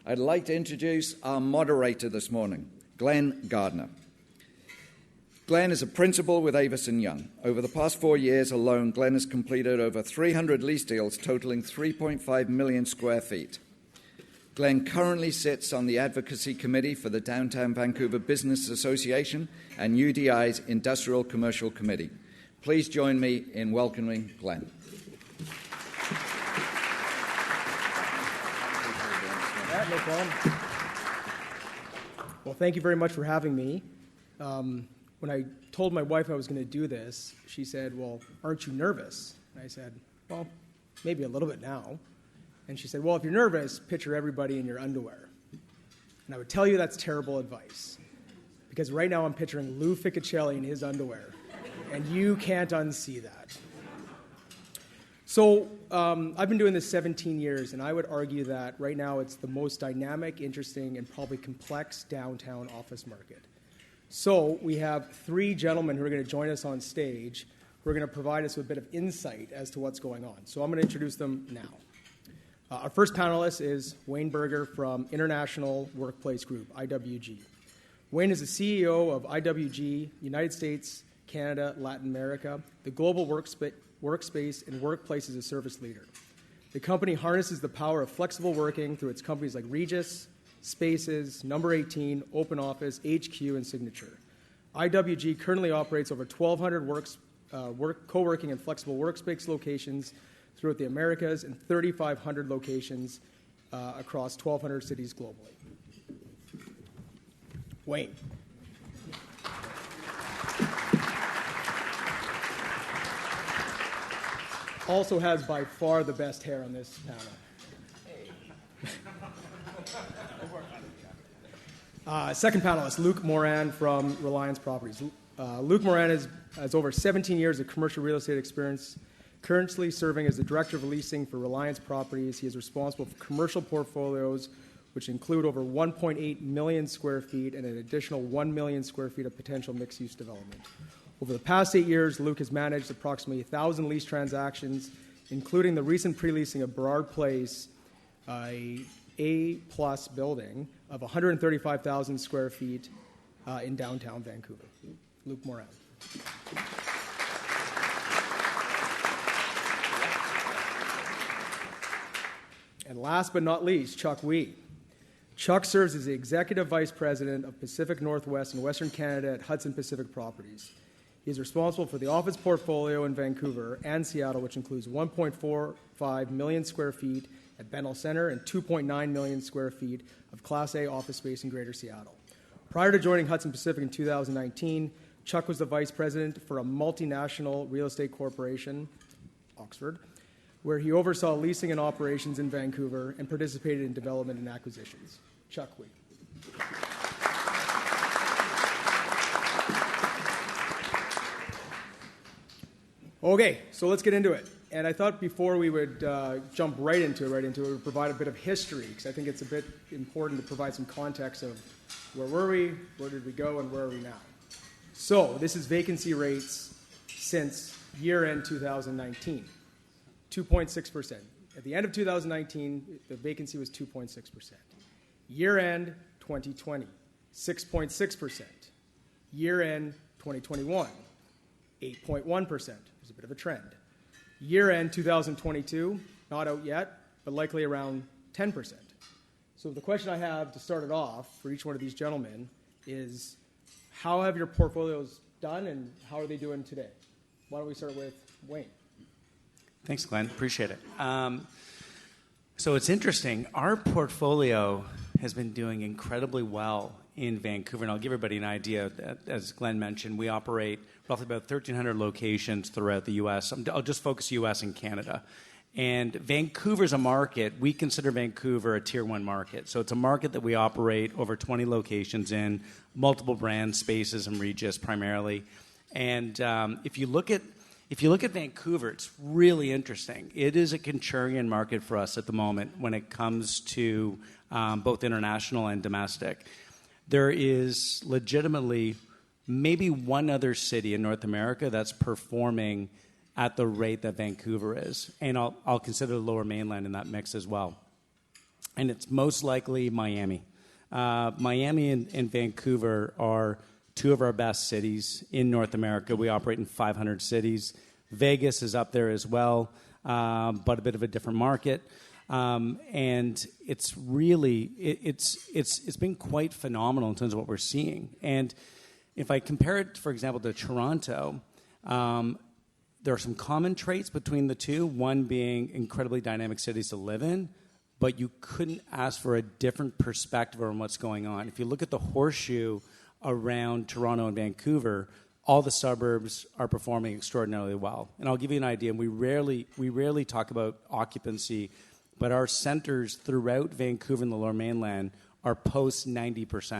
I'd like to introduce our moderator this morning, Glenn Gardner. Glenn is a principal with Avison Young. Over the past 4 years alone, Glenn has completed over 300 lease deals totaling 3.5 million square feet. Glenn currently sits on the Advocacy Committee for the Downtown Vancouver Business Association and UDI's Industrial Commercial Committee. Please join me in welcoming Glenn. No problem. Well, thank you very much for having me. When I told my wife I was going to do this, she said, "Well, aren't you nervous?" And I said, "Well, maybe a little bit now." And she said, "Well, if you're nervous, picture everybody in your underwear." And I would tell you that's terrible advice, because right now I'm picturing Lou Ficcicelli in his underwear, and you can't unsee that. So I've been doing this 17 years, and I would argue that right now it's the most dynamic, interesting, and probably complex downtown office market. So we have 3 gentlemen who are going to join us on stage who are going to provide us with a bit of insight as to what's going on. So I'm going to introduce them now. Our first panelist is Wayne Berger from International Workplace Group, IWG. Wayne is the CEO of IWG, United States, Canada, Latin America, the global workspace and workplace as a service leader. The company harnesses the power of flexible working through its companies like Regis, Spaces, Number 18, Open Office, HQ, and Signature. IWG currently operates over 1,200 co-working and flexible workspace locations throughout the Americas and 3,500 locations across 1,200 cities globally. Wayne. Also has by far the best hair on this panel. Second panelist, Luke Moran from Reliance Properties. Luke Moran has over 17 years of commercial real estate experience, currently serving as the Director of Leasing for Reliance Properties. He is responsible for commercial portfolios, which include over 1.8 million square feet and an additional 1 million square feet of potential mixed-use development. Over the past 8 years, Luke has managed approximately 1,000 lease transactions, including the recent pre-leasing of Burrard Place, a A-plus building of 135,000 square feet in downtown Vancouver. Luke Moran. And last but not least, Chuck Wee. Chuck serves as the Executive Vice President of Pacific Northwest and Western Canada at Hudson Pacific Properties. He is responsible for the office portfolio in Vancouver and Seattle, which includes 1.45 million square feet at Bennell Centre and 2.9 million square feet of Class A office space in Greater Seattle. Prior to joining Hudson Pacific in 2019, Chuck was the Vice President for a multinational real estate corporation, Oxford, where he oversaw leasing and operations in Vancouver and participated in development and acquisitions. Chuck Wee. Okay, so let's get into it. And I thought before we would jump right into it, we would provide a bit of history, because I think it's a bit important to provide some context of where were we, where did we go, and where are we now. So this is vacancy rates since year-end 2019, 2.6%. At the end of 2019, the vacancy was 2.6%. Year-end 2020, 6.6%. Year-end 2021, 8.1%. There's a bit of a trend. Year-end 2022, not out yet, but likely around 10%. So the question I have to start it off for each one of these gentlemen is, how have your portfolios done and how are they doing today? Why don't we start with Wayne? Thanks, Glenn. Appreciate it. So it's interesting. Our portfolio has been doing incredibly well in Vancouver, and I'll give everybody an idea. As Glenn mentioned, we operate roughly about 1,300 locations throughout the U.S. I'll just focus U.S. and Canada. And Vancouver's a market. We consider Vancouver a Tier 1 market. So it's a market that we operate over 20 locations in, multiple brands, Spaces, and Regis primarily. And if you look at Vancouver, it's really interesting. It is a contrarian market for us at the moment when it comes to both international and domestic. There is legitimately maybe one other city in North America that's performing at the rate that Vancouver is. And I'll consider the Lower Mainland in that mix as well. and it's most likely Miami. Miami and Vancouver are two of our best cities in North America. We operate in 500 cities. Vegas is up there as well, but a bit of a different market. And it's really, it's been quite phenomenal in terms of what we're seeing. And if I compare it, for example, to Toronto, there are some common traits between the two, one being incredibly dynamic cities to live in, but you couldn't ask for a different perspective on what's going on. If you look at the horseshoe around Toronto and Vancouver, all the suburbs are performing extraordinarily well. And I'll give you an idea. We rarely talk about occupancy, but our centers throughout Vancouver and the Lower Mainland are post 90%.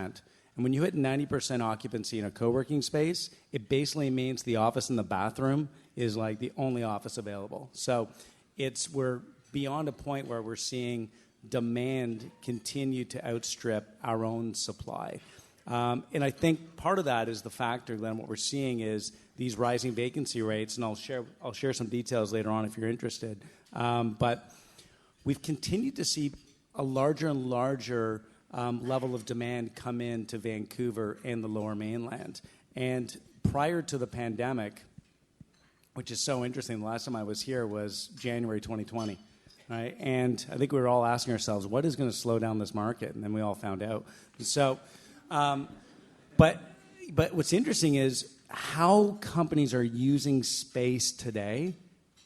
And when you hit 90% occupancy in a co-working space, it basically means the office and the bathroom is like the only office available. So we're beyond a point where we're seeing demand continue to outstrip our own supply. And I think part of that is the factor, Glenn, what we're seeing is these rising vacancy rates, and I'll share some details later on if you're interested. But we've continued to see a larger and larger level of demand come into Vancouver and the Lower Mainland. And prior to the pandemic, which is so interesting, the last time I was here was January 2020. Right? And I think we were all asking ourselves, what is going to slow down this market? And then we all found out. So, but what's interesting is how companies are using space today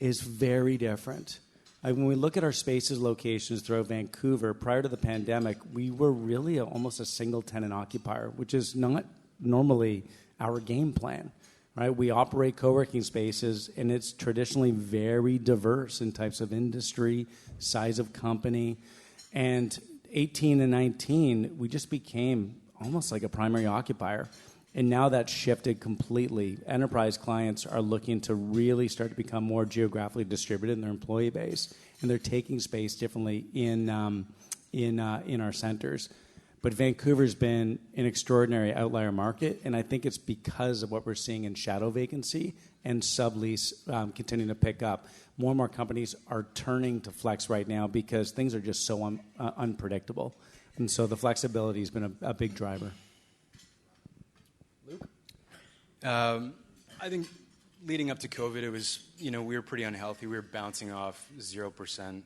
is very different. When we look at our spaces locations throughout Vancouver, prior to the pandemic, we were really almost a single tenant occupier, which is not normally our game plan. Right? We operate co-working spaces, and it's traditionally very diverse in types of industry, size of company. And 18 and 19, we just became almost like a primary occupier. And now that's shifted completely. Enterprise clients are looking to really start to become more geographically distributed in their employee base, and they're taking space differently in our centers. But Vancouver's been an extraordinary outlier market, and I think it's because of what we're seeing in shadow vacancy and sublease continuing to pick up. More and more companies are turning to flex right now because things are just so unpredictable. And so the flexibility has been a big driver. Luke? I think leading up to COVID, it was, we were pretty unhealthy. We were bouncing off 0%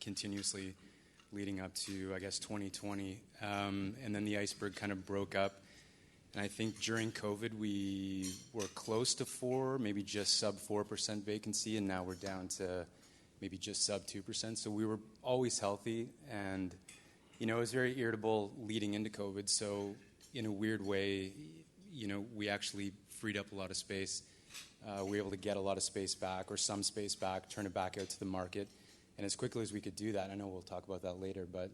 continuously leading up to, I guess, 2020. And then the iceberg kind of broke up. And I think during COVID, we were close to 4, maybe just sub 4% vacancy, and now we're down to maybe just sub 2%. So we were always healthy, and, it was very irritable leading into COVID. So in a weird way, we actually freed up a lot of space. We were able to get a lot of space back, or some space back, turn it back out to the market. And as quickly as we could do that, I know we'll talk about that later, but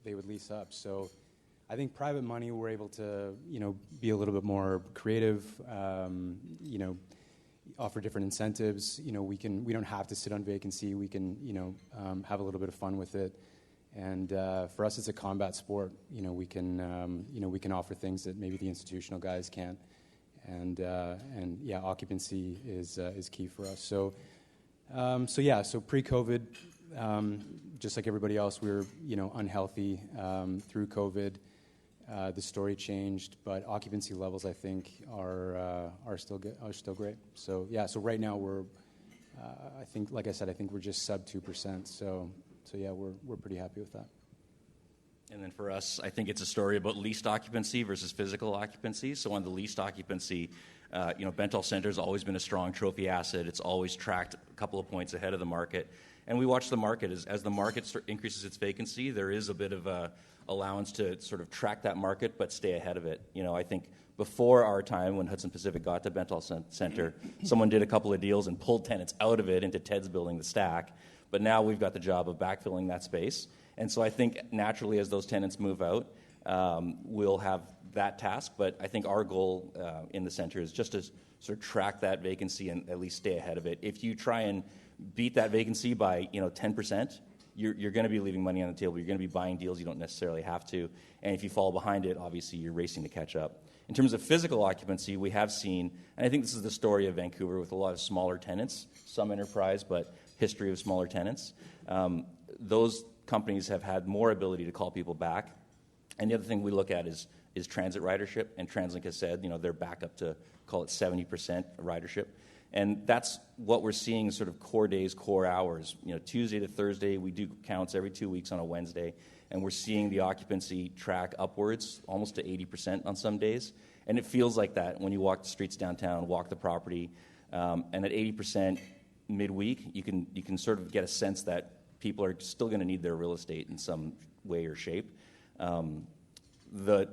they would lease up. So I think private money, we're able to, be a little bit more creative, offer different incentives. We don't have to sit on vacancy. We can, have a little bit of fun with it. And for us, it's a combat sport. We can offer things that maybe the institutional guys can't. And yeah, occupancy is key for us. So pre-COVID, just like everybody else, we were, unhealthy through COVID. The story changed, but occupancy levels, I think, are still good, are still great. So yeah, so right now we're, I think, like I said, I think we're just sub 2%. So yeah, we're pretty happy with that. And then for us, I think it's a story about leased occupancy versus physical occupancy. So on the leased occupancy, Bentall Center's always been a strong trophy asset. It's always tracked a couple of points ahead of the market. And we watch the market. As the market increases its vacancy, there is a bit of a allowance to sort of track that market but stay ahead of it. I think before our time, when Hudson Pacific got to Bentall Center, someone did a couple of deals and pulled tenants out of it into Ted's building, the Stack. But now we've got the job of backfilling that space. And so I think naturally as those tenants move out, we'll have that task. But I think our goal in the center is just to sort of track that vacancy and at least stay ahead of it. If you try and beat that vacancy by 10%, you're going to be leaving money on the table. You're going to be buying deals you don't necessarily have to. And if you fall behind it, obviously you're racing to catch up. In terms of physical occupancy, we have seen, and I think this is the story of Vancouver with a lot of smaller tenants, some enterprise, but history of smaller tenants. Those companies have had more ability to call people back. And the other thing we look at is transit ridership. And TransLink has said, they're back up to, call it 70% ridership. And that's what we're seeing, sort of core days, core hours. Tuesday to Thursday, we do counts every 2 weeks on a Wednesday. And we're seeing the occupancy track upwards, almost to 80% on some days. And it feels like that when you walk the streets downtown, walk the property. And at 80% midweek, you can sort of get a sense that people are still going to need their real estate in some way or shape. The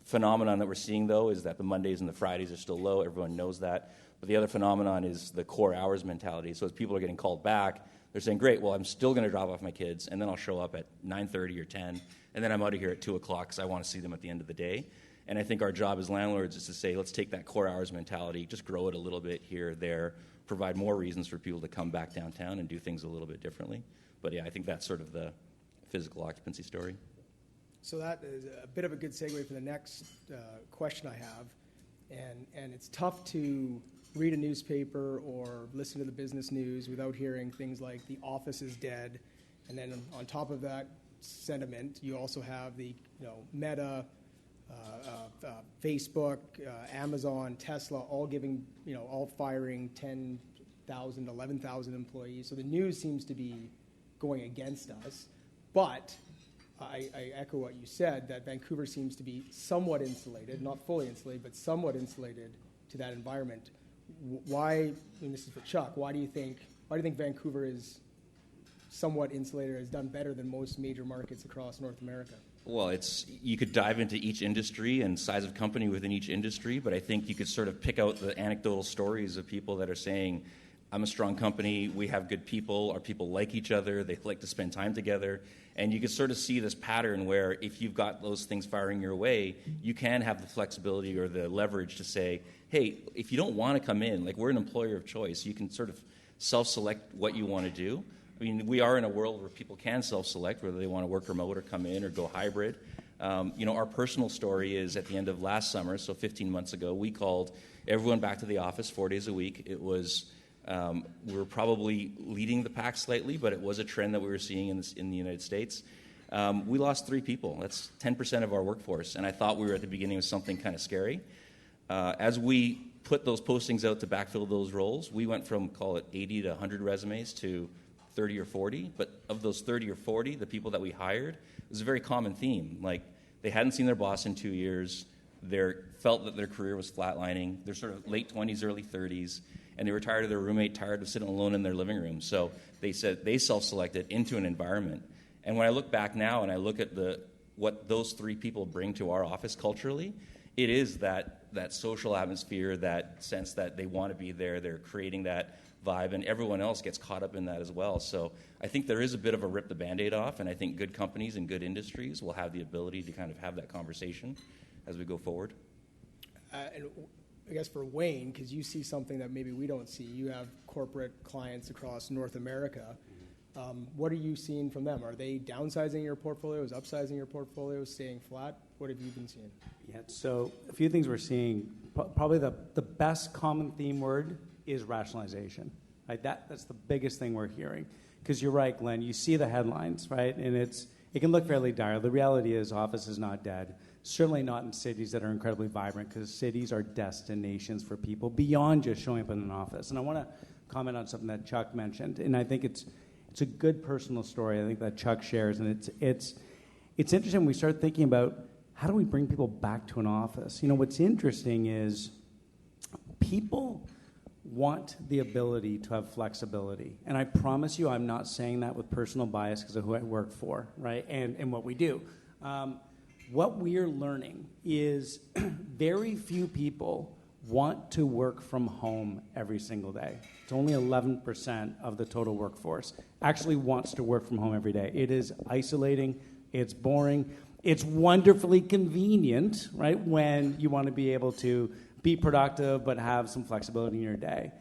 phenomenon that we're seeing, though, is that the Mondays and the Fridays are still low. Everyone knows that. But the other phenomenon is the core hours mentality. So as people are getting called back, they're saying, great, well, I'm still going to drop off my kids, and then I'll show up at 9:30 or 10, and then I'm out of here at 2 o'clock because I want to see them at the end of the day. And I think our job as landlords is to say, let's take that core hours mentality, just grow it a little bit here, there, provide more reasons for people to come back downtown and do things a little bit differently. But yeah, I think that's sort of the physical occupancy story. So that is a bit of a good segue for the next question I have. And it's tough to read a newspaper or listen to the business news without hearing things like the office is dead. And then on top of that sentiment, you also have the Meta, Facebook, Amazon, Tesla, all giving, all firing 10,000, 11,000 employees. So the news seems to be going against us. But I echo what you said, that Vancouver seems to be somewhat insulated, not fully insulated, but somewhat insulated to that environment. Why, and this is for Chuck, why do you think Vancouver is somewhat insulated or has done better than most major markets across North America? Well, you could dive into each industry and size of company within each industry, but I think you could sort of pick out the anecdotal stories of people that are saying, I'm a strong company, we have good people, our people like each other, they like to spend time together. And you can sort of see this pattern where if you've got those things firing your way, you can have the flexibility or the leverage to say, hey, if you don't want to come in, like we're an employer of choice, you can sort of self-select what you want to do. I mean, we are in a world where people can self-select whether they want to work remote or come in or go hybrid. Our personal story is at the end of last summer, so 15 months ago, we called everyone back to the office 4 days a week. It was we were probably leading the pack slightly, but it was a trend that we were seeing in the United States. We lost 3 people. That's 10% of our workforce, and I thought we were at the beginning of something kind of scary. As we put those postings out to backfill those roles, we went from, call it 80 to 100 resumes to 30 or 40, but of those 30 or 40, the people that we hired, it was a very common theme. Like, they hadn't seen their boss in 2 years, they felt that their career was flatlining, they're sort of late 20s, early 30s, and they were tired of their roommate, tired of sitting alone in their living room. So they said they self-selected into an environment. And when I look back now and I look at what those 3 people bring to our office culturally, it is that social atmosphere, that sense that they want to be there, they're creating that vibe, and everyone else gets caught up in that as well. So I think there is a bit of a rip the Band-Aid off, and I think good companies and good industries will have the ability to kind of have that conversation as we go forward. And I guess for Wayne, because you see something that maybe we don't see, you have corporate clients across North America. What are you seeing from them? Are they downsizing your portfolios, upsizing your portfolios, staying flat? What have you been seeing? Yeah, so a few things we're seeing. Probably the best common theme word is rationalization. Right? That's the biggest thing we're hearing. Because you're right, Glenn, you see the headlines, right? And it can look fairly dire. The reality is office is not dead. Certainly not in cities that are incredibly vibrant, because cities are destinations for people beyond just showing up in an office. And I want to comment on something that Chuck mentioned, and I think it's a good personal story, I think, that Chuck shares, and it's interesting when we start thinking about how do we bring people back to an office. What's interesting is people want the ability to have flexibility. And I promise you I'm not saying that with personal bias because of who I work for, right, and what we do. What we're learning is very few people want to work from home every single day. It's only 11% of the total workforce actually wants to work from home every day. It is isolating, it's boring, it's wonderfully convenient, right, when you want to be able to be productive but have some flexibility in your day.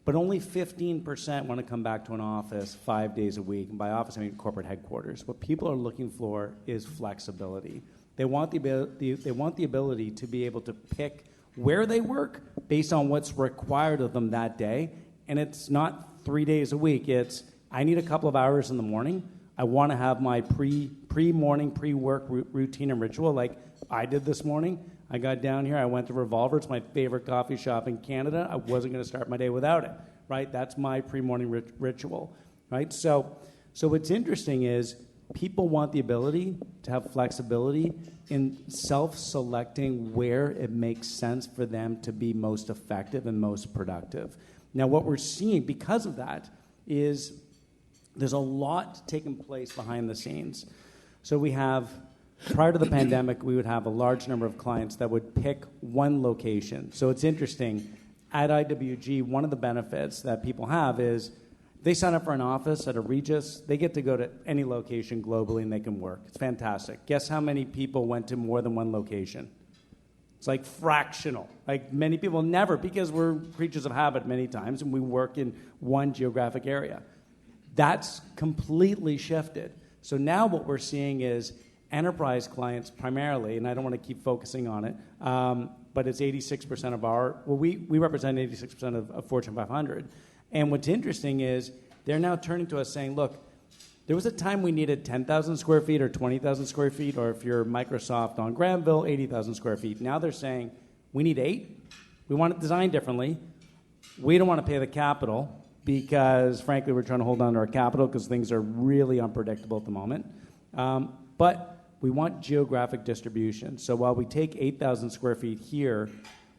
But only 15% want to come back to an office 5 days a week. And by office, I mean corporate headquarters. What people are looking for is flexibility. They want the ability to be able to pick where they work based on what's required of them that day. And it's not 3 days a week. It's, I need a couple of hours in the morning. I want to have my pre-morning, pre-work routine and ritual like I did this morning. I got down here, I went to Revolver. It's my favorite coffee shop in Canada. I wasn't going to start my day without it, right? That's my pre-morning ritual, right? So what's interesting is people want the ability to have flexibility in self-selecting where it makes sense for them to be most effective and most productive. Now, what we're seeing because of that is there's a lot taking place behind the scenes. So we have, prior to the pandemic, we would have a large number of clients that would pick one location. So it's interesting. At IWG, one of the benefits that people have is they sign up for an office at a Regis, they get to go to any location globally and they can work. It's fantastic. Guess how many people went to more than one location? It's like fractional. Like many people never, because we're creatures of habit many times and we work in one geographic area. That's completely shifted. So now what we're seeing is enterprise clients primarily, and I don't want to keep focusing on it, but it's 86% of we represent 86% of Fortune 500. And what's interesting is they're now turning to us saying, look, there was a time we needed 10,000 square feet or 20,000 square feet, or if you're Microsoft on Granville, 80,000 square feet. Now they're saying, we need 8. We want it designed differently. We don't want to pay the capital because, frankly, we're trying to hold on to our capital because things are really unpredictable at the moment. But we want geographic distribution. So while we take 8,000 square feet here,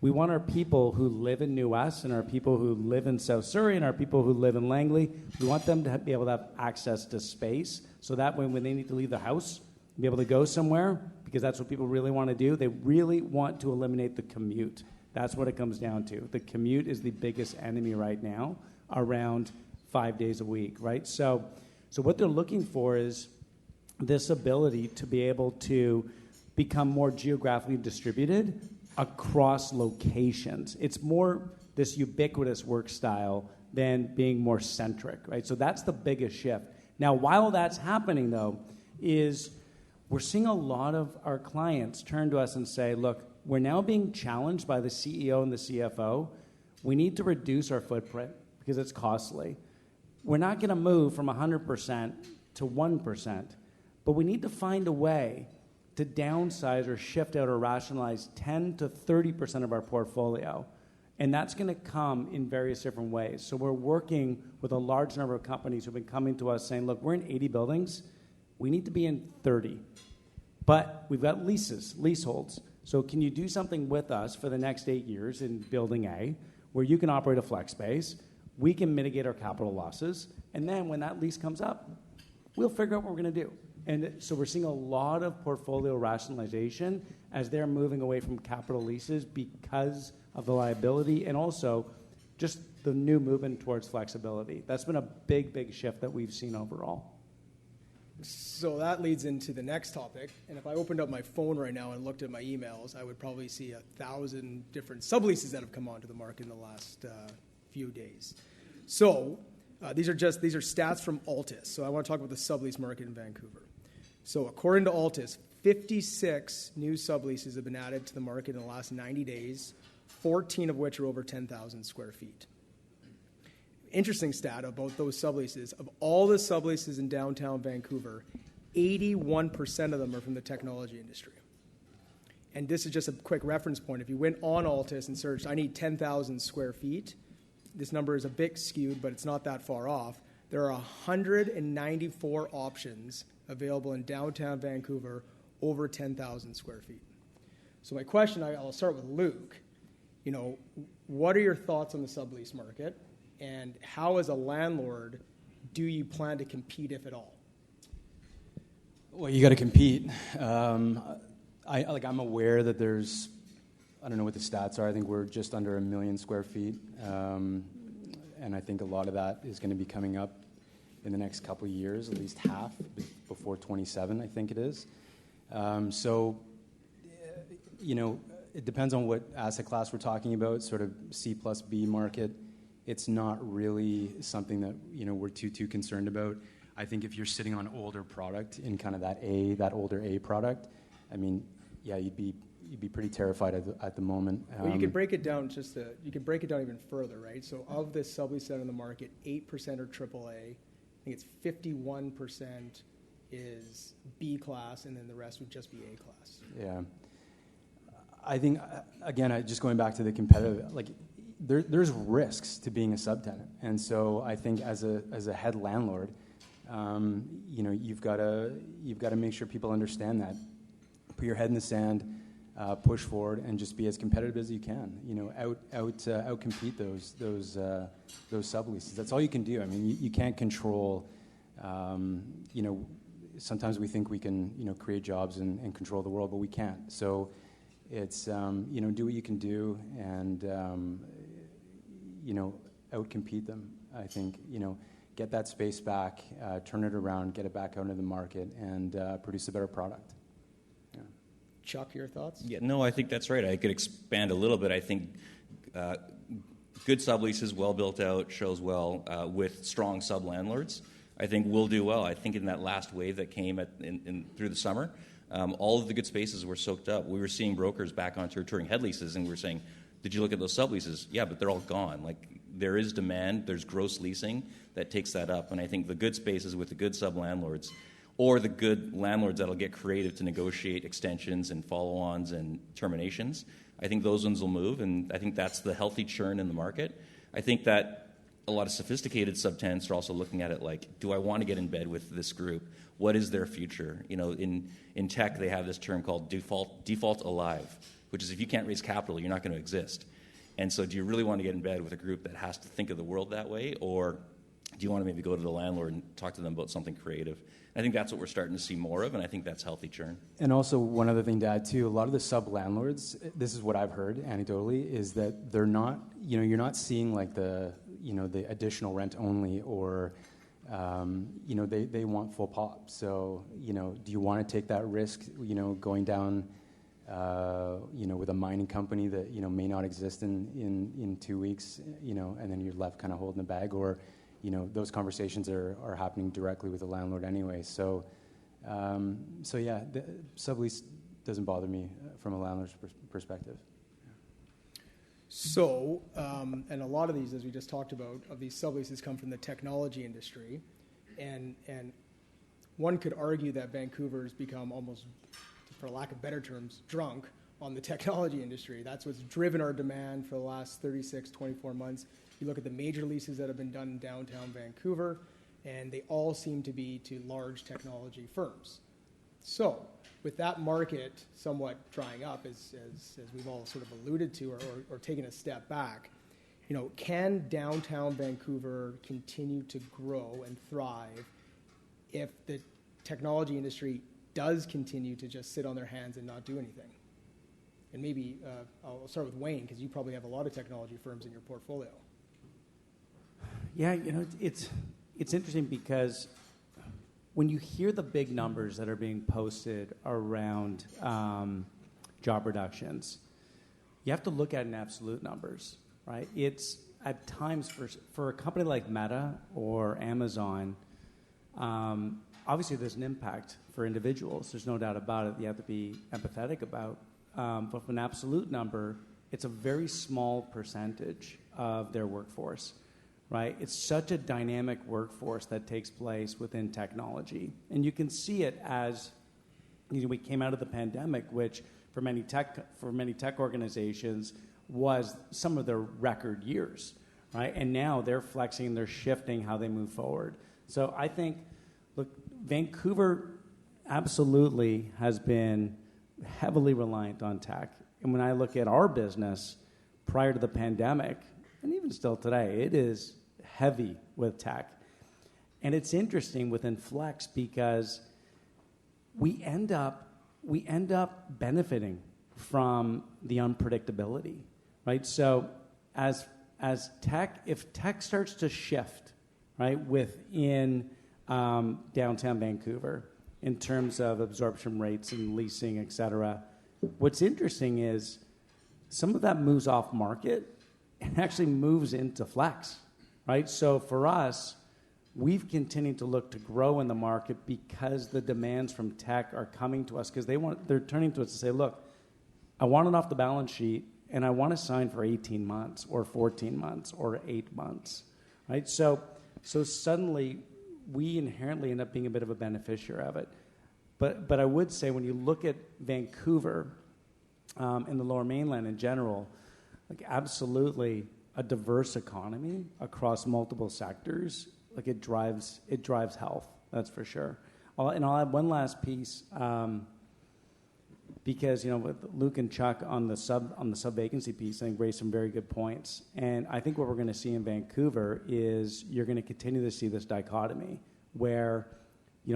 we want our people who live in New West and our people who live in South Surrey and our people who live in Langley, we want them to be able to have access to space so that when they need to leave the house, be able to go somewhere, because that's what people really want to do. They really want to eliminate the commute. That's what it comes down to. The commute is the biggest enemy right now, around 5 days a week, right? So what they're looking for is this ability to be able to become more geographically distributed across locations. It's more this ubiquitous work style than being more centric, right? So that's the biggest shift. Now, while that's happening, though, is we're seeing a lot of our clients turn to us and say, look, we're now being challenged by the CEO and the CFO. We need to reduce our footprint because it's costly. We're not going to move from 100% to 1%, but we need to find a way to downsize or shift out or rationalize 10 to 30% of our portfolio. And that's going to come in various different ways. So we're working with a large number of companies who've been coming to us saying, look, we're in 80 buildings. We need to be in 30. But we've got leaseholds. So can you do something with us for the next 8 years in building A, where you can operate a flex space, we can mitigate our capital losses, and then when that lease comes up, we'll figure out what we're going to do. And so we're seeing a lot of portfolio rationalization as they're moving away from capital leases because of the liability and also just the new movement towards flexibility. That's been a big, big shift that we've seen overall. So that leads into the next topic. And if I opened up my phone right now and looked at my emails, I would probably see 1,000 different subleases that have come onto the market in the last few days. So these are stats from Altus. So I want to talk about the sublease market in Vancouver. So according to Altus, 56 new subleases have been added to the market in the last 90 days, 14 of which are over 10,000 square feet. Interesting stat about those subleases. Of all the subleases in downtown Vancouver, 81% of them are from the technology industry. And this is just a quick reference point. If you went on Altus and searched, I need 10,000 square feet, this number is a bit skewed, but it's not that far off. There are 194 options available in downtown Vancouver over 10,000 square feet. So my question, I'll start with Luke. What are your thoughts on the sublease market, and how, as a landlord, do you plan to compete, if at all? Well, you got to compete. I'm aware that there's, I don't know what the stats are. I think we're just under 1 million square feet, and I think a lot of that is going to be coming up in the next couple of years, at least half before 27, I think it is. It depends on what asset class we're talking about, sort of C plus B market. It's not really something that, we're too concerned about. I think if you're sitting on older product in kind of that older A product, I mean, yeah, you'd be pretty terrified at the moment. Well, you could break it down even further, right? So of this sublease set on the market, 8% are AAA. I think it's 51% is B class, and then the rest would just be A class? Yeah. I think, again, just going back to the competitive, like, there's risks to being a subtenant. And so I think as a head landlord, you've got to make sure people understand that. Put your head in the sand, push forward, and just be as competitive as you can. Outcompete those subleases. That's all you can do. I mean, you can't control. Sometimes we think we can create jobs and control the world, but we can't. So it's do what you can do and outcompete them. I think get that space back, turn it around, get it back out into the market, and produce a better product. Yeah. Chuck, your thoughts? Yeah, no, I think that's right. I could expand a little bit. I think good subleases, well built out, shows well with strong sub-landlords, I think will do well. I think in that last wave that came through the summer, all of the good spaces were soaked up. We were seeing brokers back on touring head leases, and we were saying, did you look at those subleases? Yeah, but they're all gone. Like, there is demand, there's gross leasing that takes that up. And I think the good spaces with the good sub-landlords, or the good landlords that'll get creative to negotiate extensions and follow-ons and terminations, I think those ones will move, and I think that's the healthy churn in the market. I think that a lot of sophisticated subtenants are also looking at it like, do I want to get in bed with this group? What is their future? In tech, they have this term called default alive, which is if you can't raise capital, you're not going to exist. And so do you really want to get in bed with a group that has to think of the world that way, or do you want to maybe go to the landlord and talk to them about something creative? I think that's what we're starting to see more of, and I think that's healthy churn. And also, one other thing to add too, a lot of the sub-landlords, this is what I've heard anecdotally, is that they're not, you're not seeing like the additional rent only, or they want full pop. So, do you want to take that risk, going down, with a mining company that, may not exist in 2 weeks, and then you're left kind of holding the bag, or, those conversations are happening directly with the landlord anyway. So yeah, the sublease doesn't bother me from a landlord's perspective. So, and a lot of these, as we just talked about, of these subleases come from the technology industry, and one could argue that Vancouver's become almost, for lack of better terms, drunk on the technology industry. That's what's driven our demand for the last 36, 24 months. You look at the major leases that have been done in downtown Vancouver, and they all seem to be to large technology firms. So, with that market somewhat drying up, as we've all sort of alluded to, or taken a step back, can downtown Vancouver continue to grow and thrive if the technology industry does continue to just sit on their hands and not do anything? And maybe I'll start with Wayne, because you probably have a lot of technology firms in your portfolio. Yeah, it's interesting because when you hear the big numbers that are being posted around job reductions, you have to look at in absolute numbers, right? It's at times for a company like Meta or Amazon, obviously there's an impact for individuals. There's no doubt about it. You have to be empathetic about. But for an absolute number, it's a very small percentage of their workforce, right? It's such a dynamic workforce that takes place within technology. And you can see it as, we came out of the pandemic, which for many tech organizations was some of their record years, right? And now they're flexing, they're shifting how they move forward. So I think, look, Vancouver absolutely has been heavily reliant on tech. And when I look at our business prior to the pandemic, and even still today, it is heavy with tech. And it's interesting within Flex because we end up benefiting from the unpredictability, right? So as tech, if tech starts to shift, right, within downtown Vancouver in terms of absorption rates and leasing, et cetera, what's interesting is some of that moves off market and actually moves into Flex, right? So for us, we've continued to look to grow in the market because the demands from tech are coming to us because they're turning to us to say, look, I want it off the balance sheet and I want to sign for 18 months or 14 months or 8 months, right? So suddenly we inherently end up being a bit of a beneficiary of it. But I would say when you look at Vancouver and the Lower Mainland in general, like absolutely a diverse economy across multiple sectors, like it drives health, that's for sure. And I'll add one last piece, because with Luke and Chuck on the sub vacancy piece, I think raised some very good points. And I think what we're going to see in Vancouver is you're going to continue to see this dichotomy where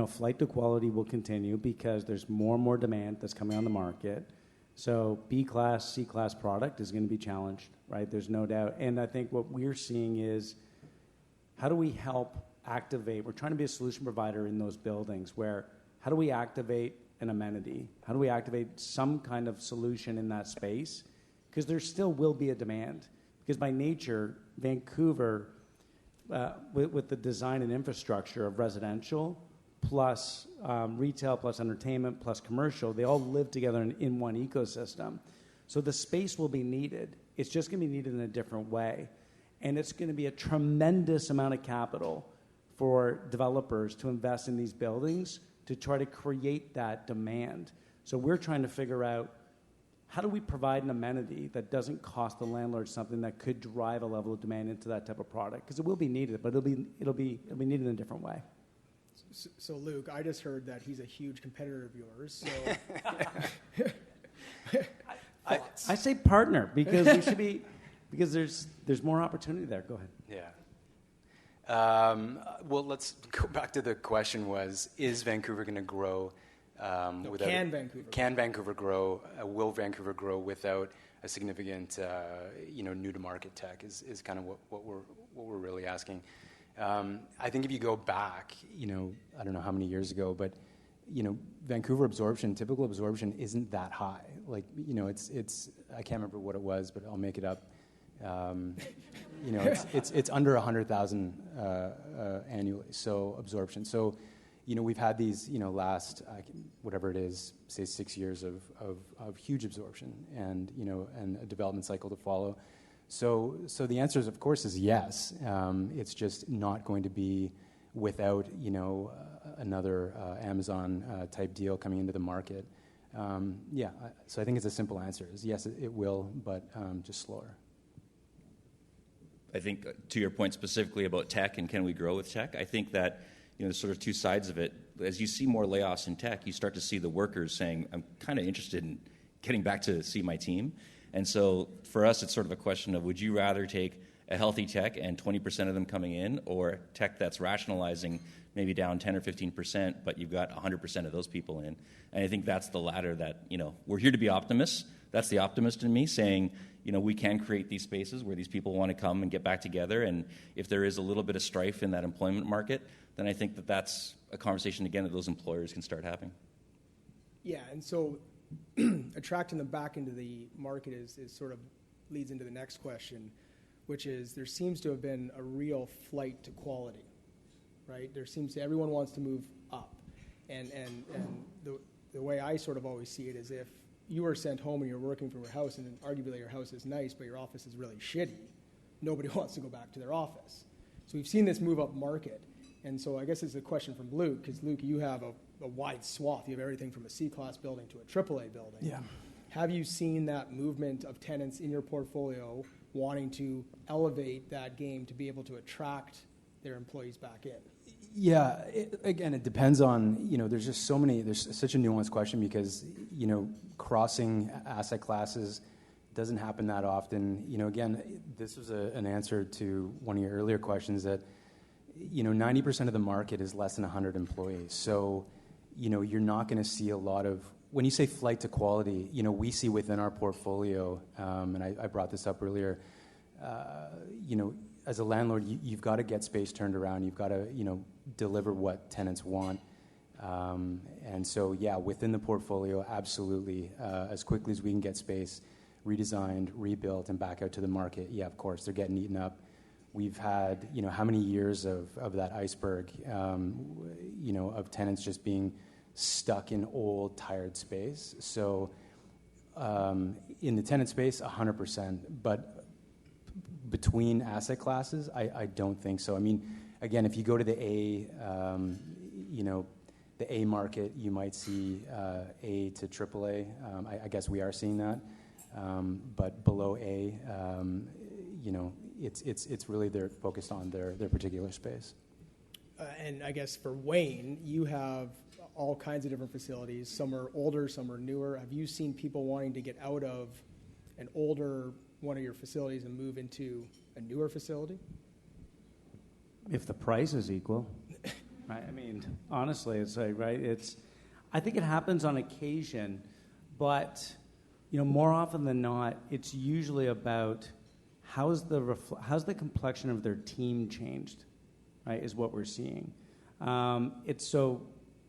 flight to quality will continue because there's more and more demand that's coming on the market. So B-class, C-class product is going to be challenged, right? There's no doubt. And I think what we're seeing is how do we help activate? We're trying to be a solution provider in those buildings where how do we activate an amenity? How do we activate some kind of solution in that space? Because there still will be a demand. Because by nature, Vancouver, with the design and infrastructure of residential, plus retail, plus entertainment, plus commercial, they all live together in one ecosystem. So the space will be needed. It's just going to be needed in a different way. And it's going to be a tremendous amount of capital for developers to invest in these buildings to try to create that demand. So we're trying to figure out how do we provide an amenity that doesn't cost the landlord something that could drive a level of demand into that type of product? Because it will be needed, but it'll be needed in a different way. So Luke, I just heard that he's a huge competitor of yours. So I say partner because we should be, because there's more opportunity there. Go ahead. Yeah. Well, let's go back to the question: is Vancouver going to grow? Can Vancouver grow? Will Vancouver grow without a significant, new to market tech? Is kind of what we're really asking. I think if you go back, I don't know how many years ago, but Vancouver typical absorption isn't that high. Like, it's I can't remember what it was, but I'll make it up. It's under 100,000 annually. So absorption. So, we've had these, last whatever it is, say 6 years of huge absorption, and and a development cycle to follow. So the answer is, of course, is yes. It's just not going to be without another Amazon type deal coming into the market. So I think it's a simple answer: is yes, it will, but just slower. I think to your point specifically about tech and can we grow with tech, I think that there's sort of two sides of it. As you see more layoffs in tech, you start to see the workers saying, I'm kind of interested in getting back to see my team. And so for us, it's sort of a question of, would you rather take a healthy tech and 20% of them coming in, or tech that's rationalizing maybe down 10 or 15%, but you've got 100% of those people in? And I think that's the latter that, we're here to be optimists. That's the optimist in me saying, we can create these spaces where these people want to come and get back together. And if there is a little bit of strife in that employment market, then I think that that's a conversation, again, that those employers can start having. Yeah, and so attracting them back into the market is sort of leads into the next question, which is there seems to have been a real flight to quality, right? Everyone wants to move up. And the way I sort of always see it is if you are sent home and you're working from your house, and arguably your house is nice, but your office is really shitty, nobody wants to go back to their office. So we've seen this move up market. And so I guess it's a question from Luke, because Luke, you have a wide swath. You have everything from a C-class building to a AAA building. Yeah. Have you seen that movement of tenants in your portfolio wanting to elevate that game to be able to attract their employees back in? Yeah, it depends on, there's just so many, there's such a nuanced question because, crossing asset classes doesn't happen that often. Again, this was an answer to one of your earlier questions that, 90% of the market is less than 100 employees. So, you're not going to see a lot of, when you say flight to quality, we see within our portfolio, and I brought this up earlier, as a landlord, you've got to get space turned around. You've got to, deliver what tenants want. And so, yeah, within the portfolio, absolutely, as quickly as we can get space redesigned, rebuilt, and back out to the market, yeah, of course, they're getting eaten up. We've had, how many years of that iceberg, of tenants just being stuck in old, tired space. So in the tenant space, 100%. But between asset classes, I don't think so. I mean, again, if you go to the A, the A market, you might see A to AAA. I guess we are seeing that. But below A, it's really they're focused on their particular space. And I guess for Wayne, you have all kinds of different facilities. Some are older, some are newer. Have you seen people wanting to get out of an older one of your facilities and move into a newer facility? If the price is equal, right? I mean, honestly, it's like, right? I think it happens on occasion, but more often than not, it's usually about how's the complexion of their team changed, right? Is what we're seeing. It's so,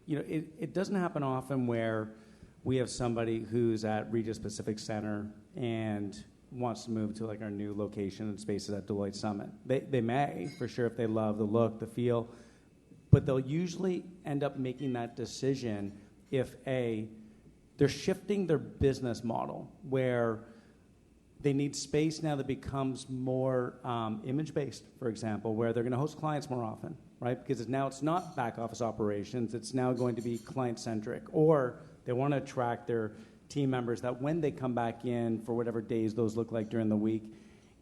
it doesn't happen often where we have somebody who's at Regis Pacific Center and wants to move to like our new location and spaces at Deloitte Summit. They may, for sure, if they love the look, the feel, but they'll usually end up making that decision if they're shifting their business model where they need space now that becomes more image-based, for example, where they're going to host clients more often, right? Because it's not back office operations. It's now going to be client-centric. Or they want to attract their team members that when they come back in for whatever days those look like during the week,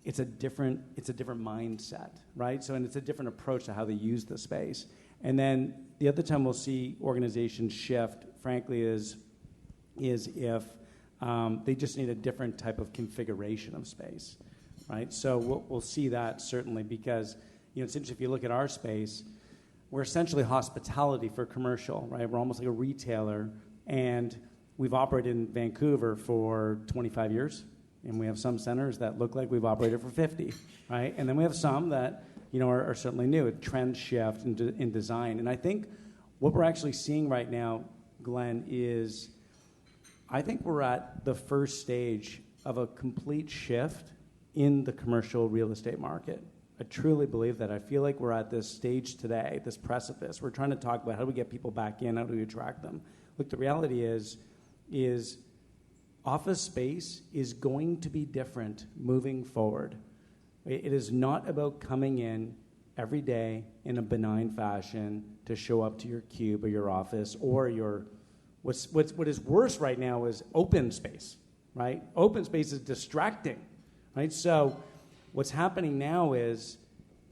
it's a different mindset, right? So, and it's a different approach to how they use the space. And then the other time we'll see organizations shift, frankly, is if they just need a different type of configuration of space, right? So we'll see that certainly because, it's interesting if you look at our space, we're essentially hospitality for commercial, right? We're almost like a retailer, and we've operated in Vancouver for 25 years, and we have some centers that look like we've operated for 50, right? And then we have some that, are certainly new. A trend shift in design. And I think what we're actually seeing right now, Glenn, is I think we're at the first stage of a complete shift in the commercial real estate market. I truly believe that. I feel like we're at this stage today, this precipice. We're trying to talk about how do we get people back in, how do we attract them. Look, the reality is office space is going to be different moving forward. It is not about coming in every day in a benign fashion to show up to your cube or your office or your what is worse right now is open space, right? Open space is distracting, right? So what's happening now is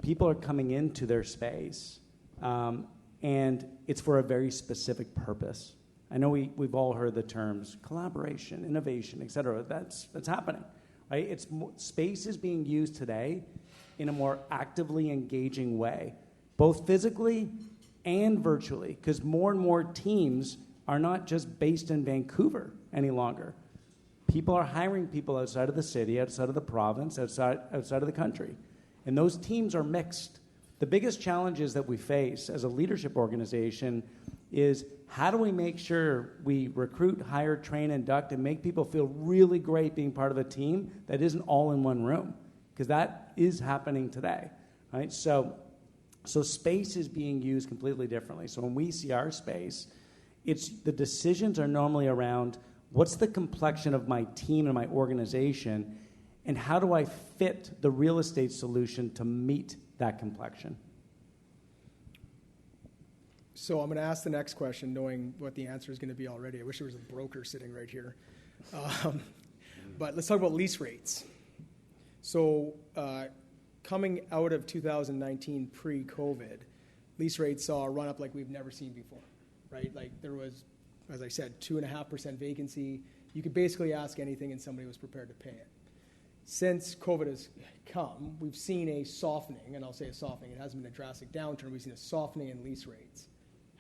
people are coming into their space, and it's for a very specific purpose. I know we've all heard the terms collaboration, innovation, et cetera. That's happening, right? Space is being used today in a more actively engaging way, both physically and virtually, because more and more teams are not just based in Vancouver any longer. People are hiring people outside of the city, outside of the province, outside of the country. And those teams are mixed. The biggest challenges that we face as a leadership organization is how do we make sure we recruit, hire, train, induct, and make people feel really great being part of a team that isn't all in one room? Because that is happening today, right? So space is being used completely differently. So when we see our space, the decisions are normally around what's the complexion of my team and my organization, and how do I fit the real estate solution to meet that complexion? So I'm going to ask the next question, knowing what the answer is going to be already. I wish there was a broker sitting right here. But let's talk about lease rates. So coming out of 2019 pre-COVID, lease rates saw a run-up like we've never seen before. Right, like there was, as I said, 2.5% vacancy. You could basically ask anything and somebody was prepared to pay it. Since COVID has come, we've seen a softening, and I'll say a softening. It hasn't been a drastic downturn. We've seen a softening in lease rates.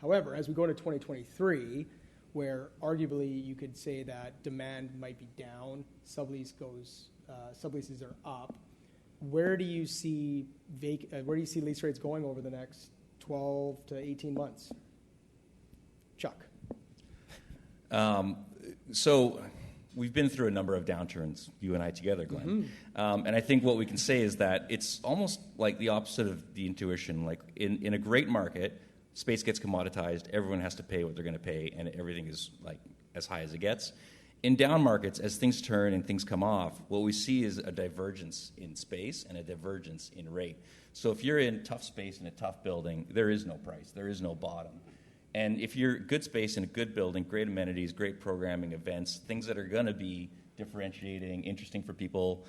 However, as we go into 2023, where arguably you could say that demand might be down, subleases are up. Where do you see lease rates going over the next 12 to 18 months? Chuck. So we've been through a number of downturns, you and I together, Glenn. Mm-hmm. And I think what we can say is that it's almost like the opposite of the intuition. Like in a great market, space gets commoditized, everyone has to pay what they're going to pay, and everything is like as high as it gets. In down markets, as things turn and things come off, what we see is a divergence in space and a divergence in rate. So if you're in tough space in a tough building, there is no price, there is no bottom. And if you're good space in a good building, great amenities, great programming, events, things that are going to be differentiating, interesting for people,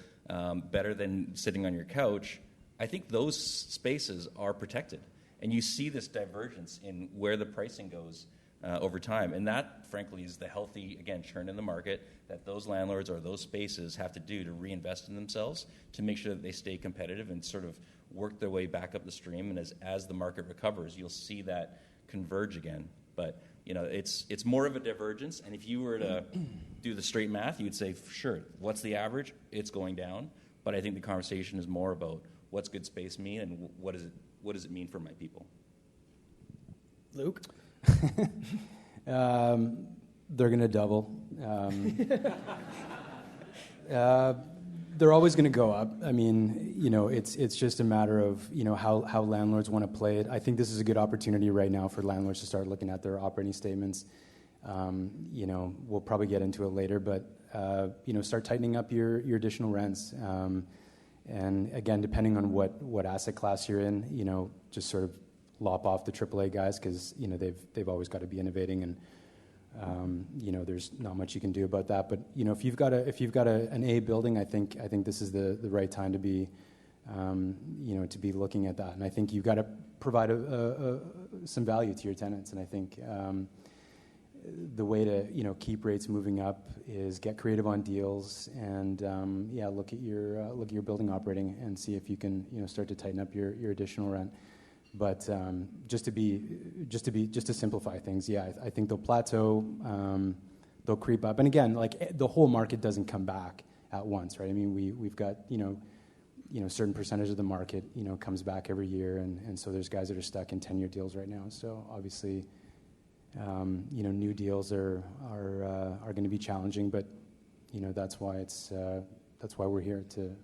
better than sitting on your couch, I think those spaces are protected. And you see this divergence in where the pricing goes over time. And that, frankly, is the healthy, again, churn in the market that those landlords or those spaces have to do to reinvest in themselves to make sure that they stay competitive and sort of work their way back up the stream. And as the market recovers, you'll see that converge again. But it's more of a divergence. And if you were to do the straight math, you'd say, sure, what's the average? It's going down. But I think the conversation is more about what's good space mean and what does it mean for my people. Luke? They're going to double. They're always going to go up. I mean, it's just a matter of, how landlords want to play it. I think this is a good opportunity right now for landlords to start looking at their operating statements. We'll probably get into it later, but, start tightening up your additional rents. And again, depending on what asset class you're in, just sort of lop off the AAA guys because, they've always got to be innovating and, there's not much you can do about that. But if you've got an A building, I think this is the right time to be, to be looking at that. And I think you've got to provide some value to your tenants. And I think the way to keep rates moving up is get creative on deals and look at your building operating and see if you can start to tighten up your additional rent. But just to simplify things, I think they'll plateau, they'll creep up, and again, like the whole market doesn't come back at once, right? I mean, we've got certain percentage of the market comes back every year, and so there's guys that are stuck in 10-year deals right now. So obviously, new deals are going to be challenging, but that's why we're here to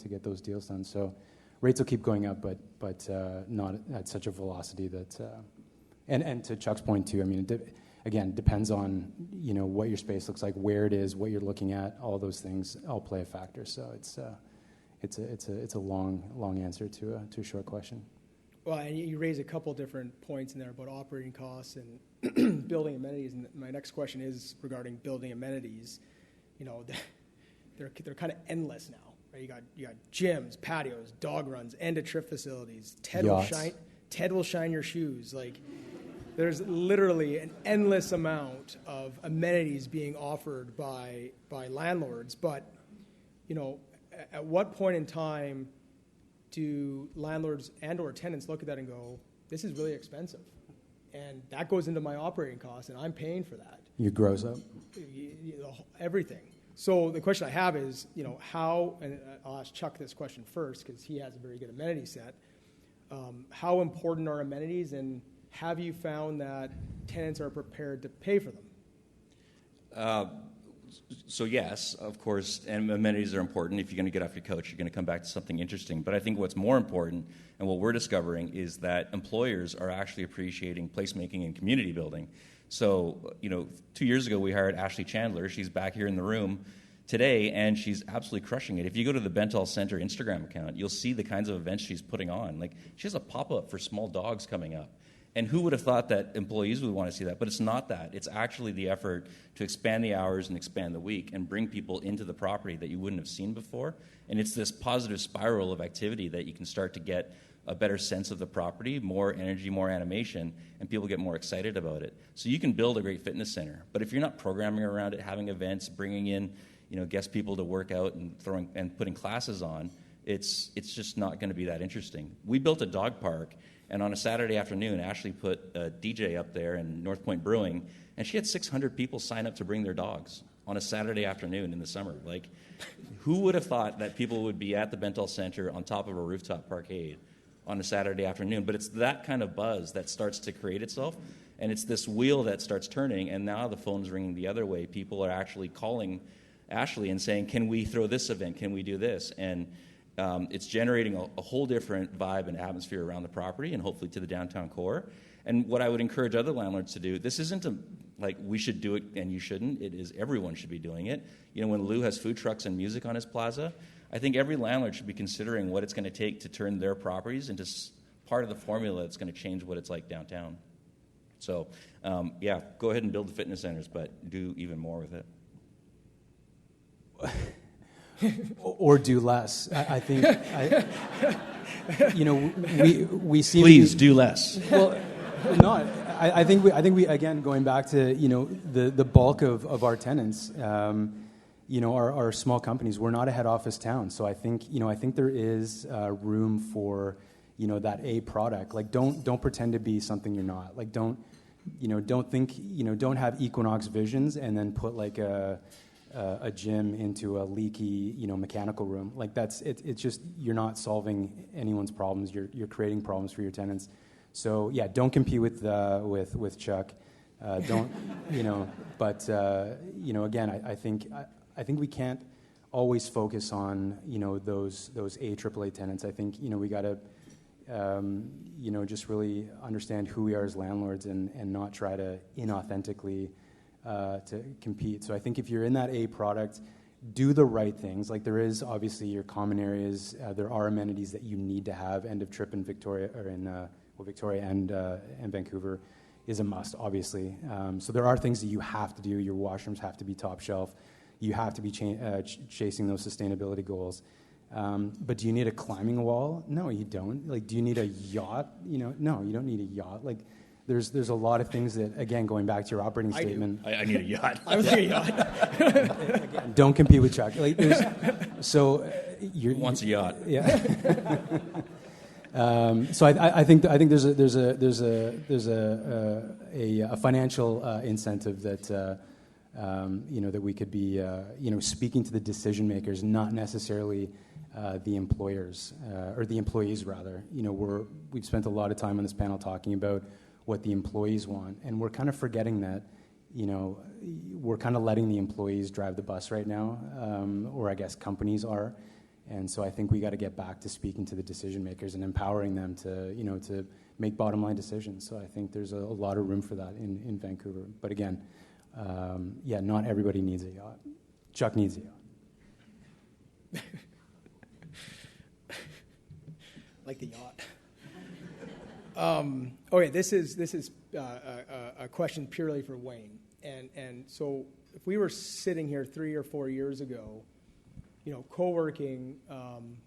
get those deals done. So. Rates will keep going up, but not at such a velocity that. And to Chuck's point too, I mean, again, depends on what your space looks like, where it is, what you're looking at. All those things all play a factor. So it's a long answer to a short question. Well, and you raise a couple different points in there about operating costs and building amenities. And my next question is regarding building amenities. They're kind of endless now. You got gyms, patios, dog runs, end-of-trip facilities. Ted will shine your shoes. Like, there's literally an endless amount of amenities being offered by landlords. But, at what point in time do landlords and/or tenants look at that and go, "This is really expensive," and that goes into my operating costs, and I'm paying for that. You grows up. Everything. So the question I have is, how, and I'll ask Chuck this question first because he has a very good amenity set. How important are amenities, and have you found that tenants are prepared to pay for them? So yes, of course, and amenities are important. If you're going to get off your couch, you're going to come back to something interesting. But I think what's more important, and what we're discovering, is that employers are actually appreciating placemaking and community building. So, 2 years ago, we hired Ashley Chandler. She's back here in the room today, and she's absolutely crushing it. If you go to the Bentall Center Instagram account, you'll see the kinds of events she's putting on. Like, she has a pop-up for small dogs coming up. And who would have thought that employees would want to see that? But it's not that. It's actually the effort to expand the hours and expand the week and bring people into the property that you wouldn't have seen before. And it's this positive spiral of activity that you can start to get a better sense of the property, more energy, more animation, and people get more excited about it. So you can build a great fitness center, but if you're not programming around it, having events, bringing in, guest people to work out and putting classes on, it's just not going to be that interesting. We built a dog park, and on a Saturday afternoon, Ashley put a DJ up there in North Point Brewing, and she had 600 people sign up to bring their dogs on a Saturday afternoon in the summer. Like, who would have thought that people would be at the Bentall Center on top of a rooftop parkade on a Saturday afternoon? But it's that kind of buzz that starts to create itself, and it's this wheel that starts turning, and now the phone's ringing the other way. People are actually calling Ashley and saying, can we throw this event? Can we do this? And it's generating a whole different vibe and atmosphere around the property and hopefully to the downtown core. And what I would encourage other landlords to do, this isn't like we should do it and you shouldn't. It is everyone should be doing it. When Lou has food trucks and music on his plaza, I think every landlord should be considering what it's going to take to turn their properties into part of the formula that's going to change what it's like downtown. So, go ahead and build the fitness centers, but do even more with it. Or do less. I think, we seem Please do less. Well, no, I think we again, going back to, the bulk of our tenants, are small companies. We're not a head office town. So I think there is room for, that A product. Like, don't pretend to be something you're not. Like, don't think, don't have Equinox visions and then put like a gym into a leaky, mechanical room. Like, it's just, you're not solving anyone's problems. You're creating problems for your tenants. So yeah, don't compete with Chuck. Don't, but again, I think we can't always focus on, those AAA tenants. I think, we got to, just really understand who we are as landlords and not try to inauthentically to compete. So I think if you're in that A product, do the right things. Like, there is obviously your common areas. There are amenities that you need to have. End of trip in Victoria, or in Victoria and Vancouver is a must, obviously. So there are things that you have to do. Your washrooms have to be top shelf. You have to be chasing those sustainability goals. But do you need a climbing wall? No, you don't. Like, do you need a yacht? No, you don't need a yacht. Like, there's a lot of things that, again, going back to your operating statement. I need a yacht. I would say a yacht. Again, don't compete with Chuck. Like, Who wants a yacht? Yeah. So I think there's a financial incentive that that we could be speaking to the decision makers, not necessarily the employers or the employees rather. We've spent a lot of time on this panel talking about what the employees want, and we're kind of forgetting that. We're kind of letting the employees drive the bus right now, or I guess companies are. And so I think we got to get back to speaking to the decision makers and empowering them to, to make bottom line decisions. So I think there's a lot of room for that in Vancouver. But again, not everybody needs a yacht. Chuck needs a yacht. Like the yacht. Okay, this is a question purely for Wayne. And so if we were sitting here 3 or 4 years ago, co-working,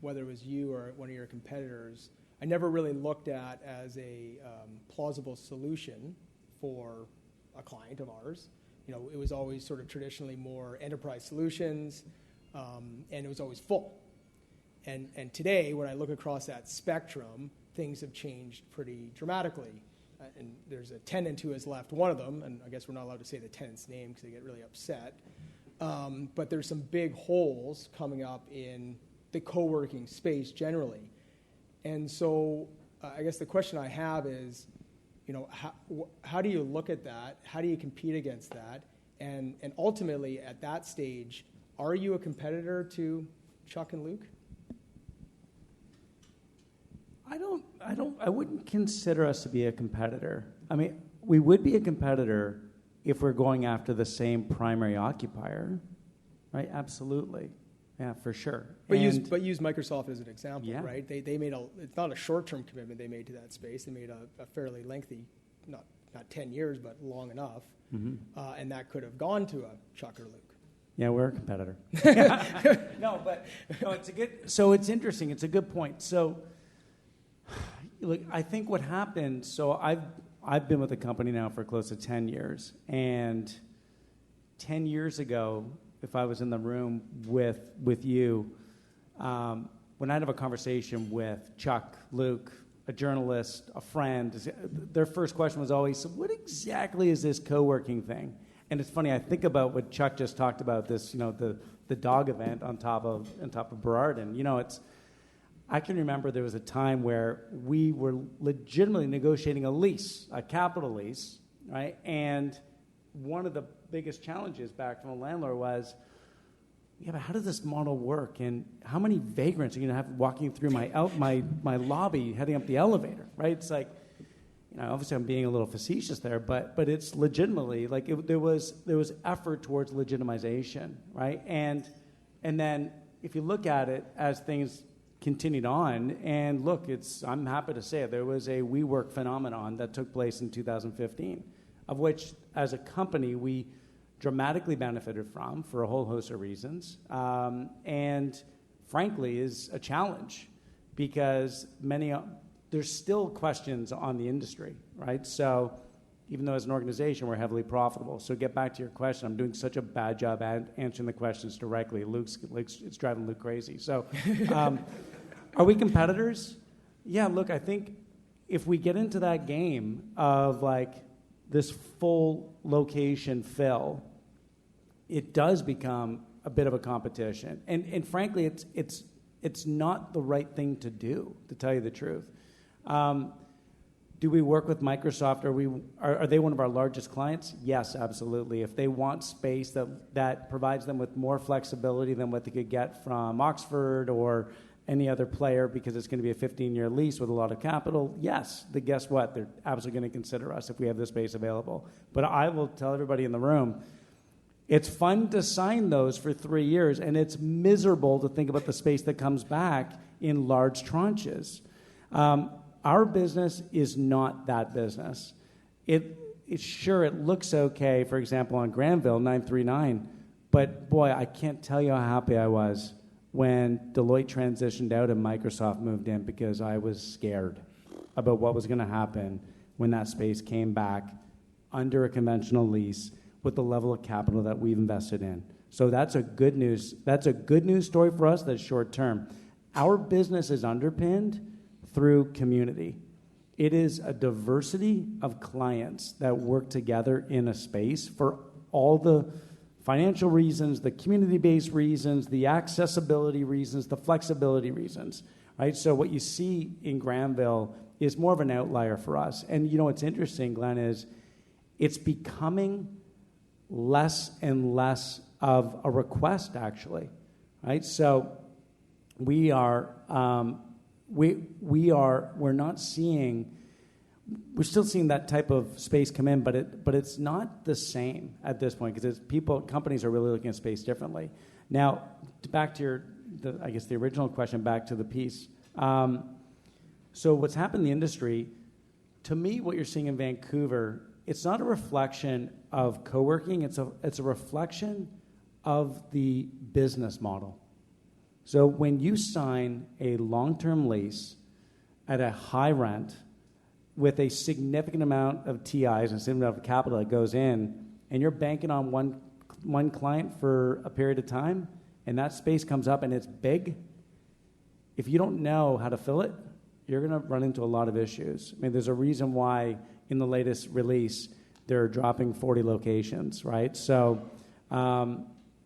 whether it was you or one of your competitors, I never really looked at as a plausible solution for a client of ours. It was always sort of traditionally more enterprise solutions, and it was always full. And today, when I look across that spectrum, things have changed pretty dramatically. And there's a tenant who has left one of them, and I guess we're not allowed to say the tenant's name because they get really upset. But there's some big holes coming up in the co-working space generally. And so I guess the question I have is, how do you look at that? How do you compete against that? And ultimately, at that stage, are you a competitor to Chuck and Luke? I wouldn't consider us to be a competitor. I mean, we would be a competitor if we're going after the same primary occupier, right? Absolutely. Yeah, for sure. But use Microsoft as an example, Yeah. right? They made it's not a short-term commitment they made to that space. They made a fairly lengthy, not 10 years, but long enough. Mm-hmm. And that could have gone to a Chuck or Luke. Yeah, we're a competitor. No, it's a good. So it's interesting. It's a good point. So, look, I think what happened. So I've been with the company now for close to 10 years, and 10 years ago, if I was in the room with you, when I'd have a conversation with Chuck, Luke, a journalist, a friend, their first question was always, so what exactly is this co-working thing? And it's funny, I think about what Chuck just talked about, this, the dog event on top of Berger, and I can remember there was a time where we were legitimately negotiating a lease, a capital lease, right? And one of the biggest challenges back from a landlord was, yeah, but how does this model work? And how many vagrants are you going to have walking through my lobby, heading up the elevator, right? It's like, now obviously I'm being a little facetious there, but it's legitimately like there was effort towards legitimization, right? And then if you look at it as things continued on, and look, I'm happy to say it, there was a WeWork phenomenon that took place in 2015, of which as a company we dramatically benefited from for a whole host of reasons, and frankly is a challenge because there's still questions on the industry, right? So even though as an organization we're heavily profitable. So get back to your question. I'm doing such a bad job answering the questions directly. It's driving Luke crazy. So are we competitors? Yeah, look, I think if we get into that game of like this full location fill, it does become a bit of a competition. And frankly, it's not the right thing to do, to tell you the truth. Do we work with Microsoft? Are they one of our largest clients? Yes, absolutely. If they want space that provides them with more flexibility than what they could get from Oxford or any other player because it's going to be a 15-year lease with a lot of capital, yes, guess what? They're absolutely going to consider us if we have this space available. But I will tell everybody in the room, it's fun to sign those for 3 years, and it's miserable to think about the space that comes back in large tranches. Our business is not that business. It looks okay, for example, on Granville, 939, but boy, I can't tell you how happy I was when Deloitte transitioned out and Microsoft moved in because I was scared about what was going to happen when that space came back under a conventional lease with the level of capital that we've invested in. So that's a good news story for us that's short term. Our business is underpinned through community. It is a diversity of clients that work together in a space for all the financial reasons, the community-based reasons, the accessibility reasons, the flexibility reasons, right? So what you see in Granville is more of an outlier for us. And you know what's interesting, Glenn, is it's becoming less and less of a request, actually, right? So we're still seeing that type of space come in, but it's not the same at this point because companies are really looking at space differently. Now, back to the original question, back to the piece. So what's happened in the industry, to me, what you're seeing in Vancouver, it's not a reflection of co-working, it's a reflection of the business model. So when you sign a long-term lease at a high rent with a significant amount of TIs and a significant amount of capital that goes in, and you're banking on one client for a period of time, and that space comes up and it's big, if you don't know how to fill it, you're going to run into a lot of issues. I mean, there's a reason why in the latest release they're dropping 40 locations, right? So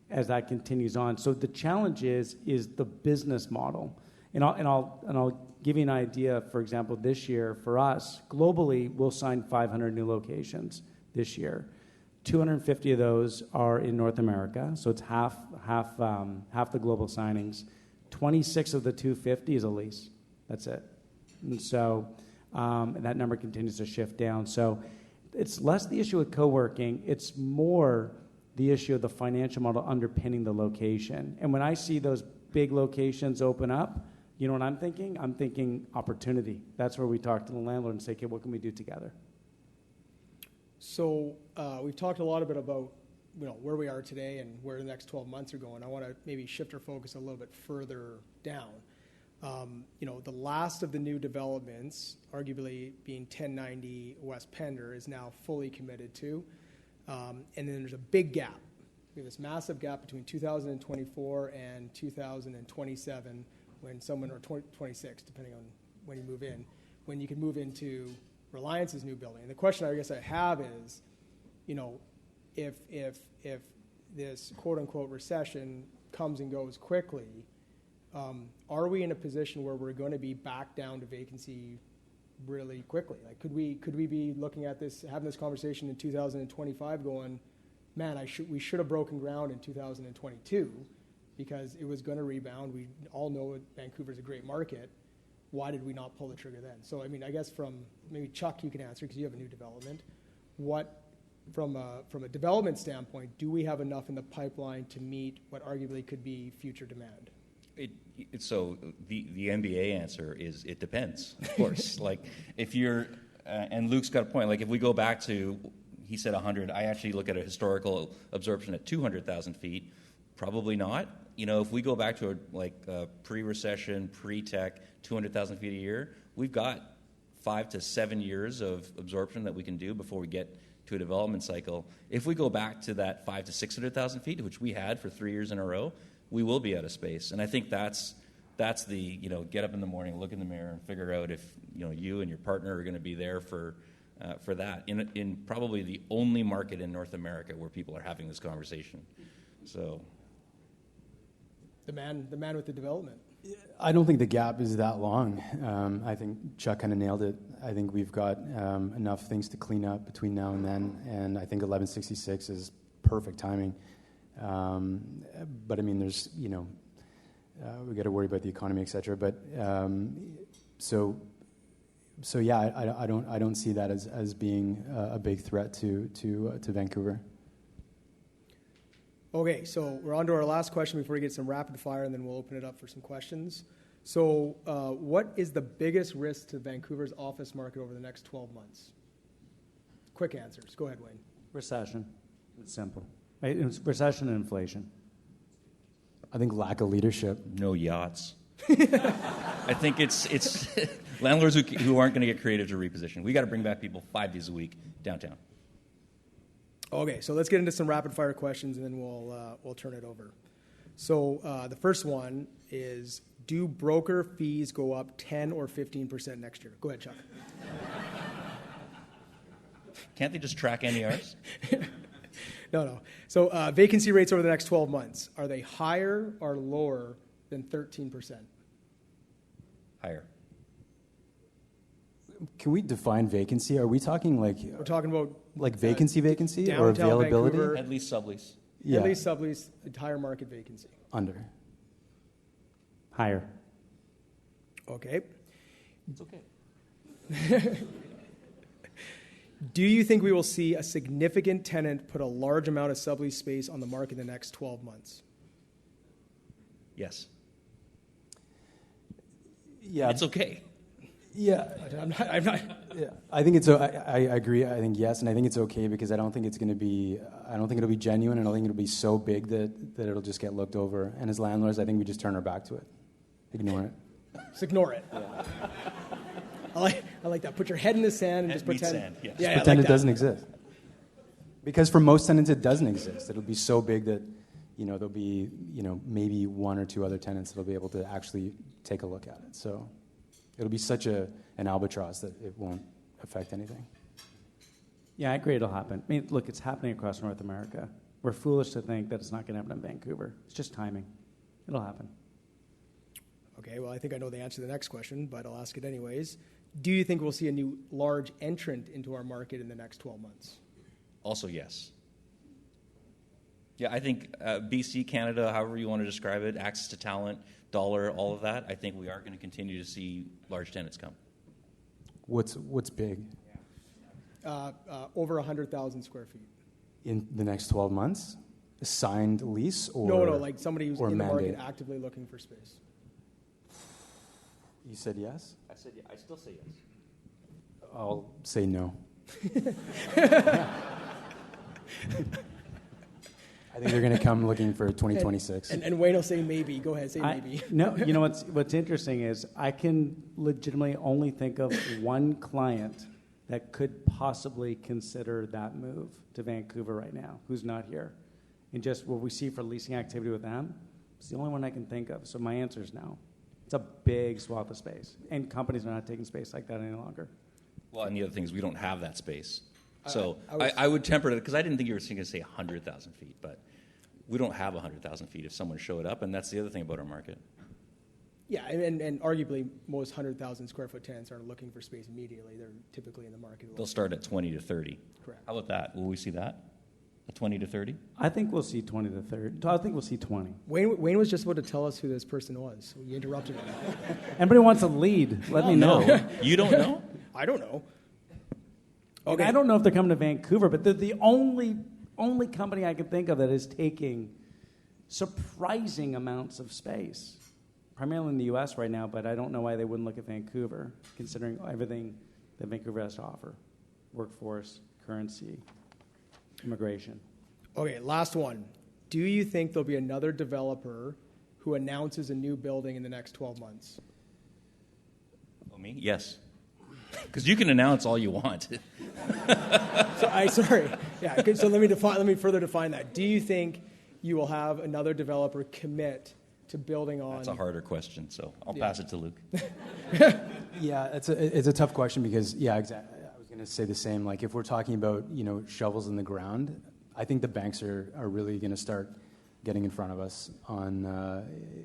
as that continues on. So the challenge is the business model. And I'll give you an idea. For example, this year for us, globally, we'll sign 500 new locations this year. 250 of those are in North America, so it's half the global signings. 26 of the 250 is a lease. That's it. And so that number continues to shift down. So it's less the issue with co-working. It's more the issue of the financial model underpinning the location. And when I see those big locations open up, you know what I'm thinking? I'm thinking opportunity. That's where we talk to the landlord and say, okay, what can we do together? So we've talked a lot about where we are today and where the next 12 months are going. I want to maybe shift our focus a little bit further down. The last of the new developments, arguably being 1090 West Pender, is now fully committed to. And then there's a big gap. We have this massive gap between 2024 and 2027 or 26, depending on when you move in, when you can move into Reliance's new building. And the question I guess I have is, if this quote-unquote recession comes and goes quickly, are we in a position where we're going to be back down to vacancy really quickly? Like, could we be looking at this, having this conversation in 2025 going, man, we should have broken ground in 2022 because it was going to rebound. We all know Vancouver's a great market. why did we not pull the trigger then? So, I mean, I guess from maybe Chuck, you can answer because you have a new development. What, from a development standpoint, do we have enough in the pipeline to meet what arguably could be future demand? So the MBA answer is it depends, of course. Like if you're, and Luke's got a point, like if we go back to, he said 100, I actually look at a historical absorption at 200,000 feet, probably not. You know, if we go back to a pre-recession, pre-tech, 200,000 feet a year, we've got 5 to 7 years of absorption that we can do before we get to a development cycle. If we go back to that 500,000 to 600,000 feet, which we had for 3 years in a row, we will be out of space. And I think that's the, you know, get up in the morning, look in the mirror, and figure out if, you know, you and your partner are going to be there for that in probably the only market in North America where people are having this conversation. So The man with the development. I don't think the gap is that long. I think Chuck kind of nailed it. I think we've got enough things to clean up between now and then, and I think 1166 is perfect timing. But I mean, there's, you know, we got to worry about the economy, et cetera. But so yeah, I don't see that as being a big threat to Vancouver. Okay, so we're on to our last question before we get some rapid fire, and then we'll open it up for some questions. So what is the biggest risk to Vancouver's office market over the next 12 months? Quick answers. Go ahead, Wayne. Recession. It's simple. Right? It's recession and inflation. I think lack of leadership. no yachts. I think it's landlords who aren't going to get creative to reposition. We got to bring back people 5 days a week downtown. Okay, so let's get into some rapid fire questions, and then we'll turn it over. So the first one is, do broker fees go up 10 or 15% next year? Go ahead, Chuck. Can't they just track NERs? No. So vacancy rates over the next 12 months, are they higher or lower than 13%? Higher. Can we define vacancy? Are we talking like We're talking about vacancy or downtown availability? Vancouver. At least sublease. Yeah. At least sublease, entire market vacancy. Under. Higher. Okay. It's okay. Do you think we will see a significant tenant put a large amount of sublease space on the market in the next 12 months? Yes. Yeah. It's okay. Yeah. I'm not. Yeah, I think I agree. I think yes, and I think it's okay because I don't think it'll be genuine, and I don't think it'll be so big that it'll just get looked over. And as landlords, I think we just turn our back to it, ignore it. Just ignore it. Yeah. I like that. Put your head in the sand and just pretend. Sand, yes. Yeah, Pretend like it doesn't exist. Because for most tenants, it doesn't exist. It'll be so big that there'll be maybe one or two other tenants that'll be able to actually take a look at it. So it'll be such an albatross that it won't affect anything. Yeah, I agree it'll happen. I mean, look, it's happening across North America. We're foolish to think that it's not going to happen in Vancouver. It's just timing. It'll happen. Okay, well, I think I know the answer to the next question, but I'll ask it anyways. Do you think we'll see a new large entrant into our market in the next 12 months? Also, yes. Yeah, I think BC, Canada, however you want to describe it, access to talent, dollar, all of that, I think we are going to continue to see large tenants come. What's big? Over 100,000 square feet. In the next 12 months? A signed lease or No, like somebody who's in the mandate? market actively looking for space. You said yes? I said, yeah, I still say yes. I'll say no. I think they're going to come looking for 2026. And Wayne will say maybe. Go ahead, say maybe. No, you know what's interesting is I can legitimately only think of one client that could possibly consider that move to Vancouver right now, who's not here. And just what we see for leasing activity with them, it's the only one I can think of. So my answer is no. It's a big swath of space. And companies are not taking space like that any longer. Well, and the other thing is we don't have that space. So I would temper it, because I didn't think you were going to say 100,000 feet, but we don't have 100,000 feet if someone showed up, and that's the other thing about our market. Yeah, and arguably most 100,000 square foot tenants aren't looking for space immediately. They're typically in the market. They'll start at 20 to 30. Correct. How about that? Will we see that? 20 to 30? I think we'll see 20 to 30. I think we'll see 20. Wayne was just about to tell us who this person was. So you interrupted him. Anybody wants a lead? Let me know. No. You don't know? I don't know. Okay. I don't know if they're coming to Vancouver, but they're the only company I can think of that is taking surprising amounts of space, primarily in the U.S. right now, but I don't know why they wouldn't look at Vancouver, considering everything that Vancouver has to offer: workforce, currency, immigration. Okay, last one. Do you think there'll be another developer who announces a new building in the next 12 months? Oh, me? Yes. Because you can announce all you want. Sorry. Yeah. So let me further define that. Do you think you will have another developer commit to building on? That's a harder question, so I'll pass it to Luke. Yeah, it's a tough question because, yeah, exactly. I was going to say the same. Like, if we're talking about, shovels in the ground, I think the banks are really going to start getting in front of us on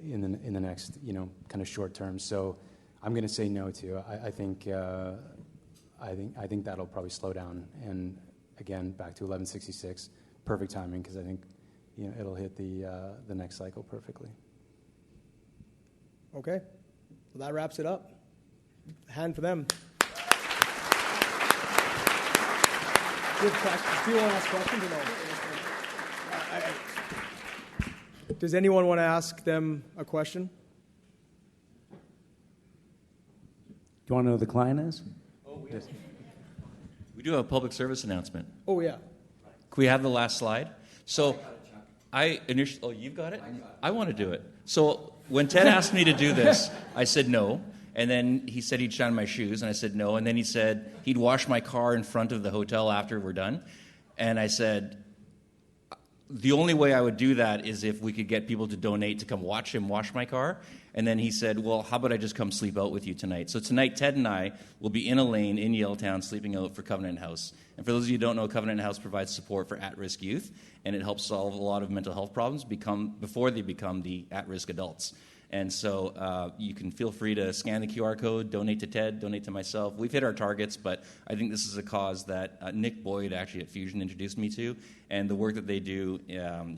in the next, kind of short term. So I'm going to say no to. I think that'll probably slow down. And again, back to 1166, perfect timing because I think it'll hit the next cycle perfectly. Okay, well that wraps it up. Hand for them. Good question. Do you want to ask questions or no? Does anyone want to ask them a question? Do you want to know who the client is? We do have a public service announcement. Oh, yeah. Can we have the last slide? So you've got it? I want to do it. So when Ted asked me to do this, I said no. And then he said he'd shine my shoes, and I said no. And then he said he'd wash my car in front of the hotel after we're done. And I said, the only way I would do that is if we could get people to donate to come watch him wash my car. And then he said, well, how about I just come sleep out with you tonight? So tonight, Ted and I will be in a lane in Yaletown sleeping out for Covenant House. And for those of you who don't know, Covenant House provides support for at-risk youth, and it helps solve a lot of mental health problems before they become the at-risk adults. And so you can feel free to scan the QR code, donate to Ted, donate to myself. We've hit our targets, but I think this is a cause that Nick Boyd actually at Fusion introduced me to. And the work that they do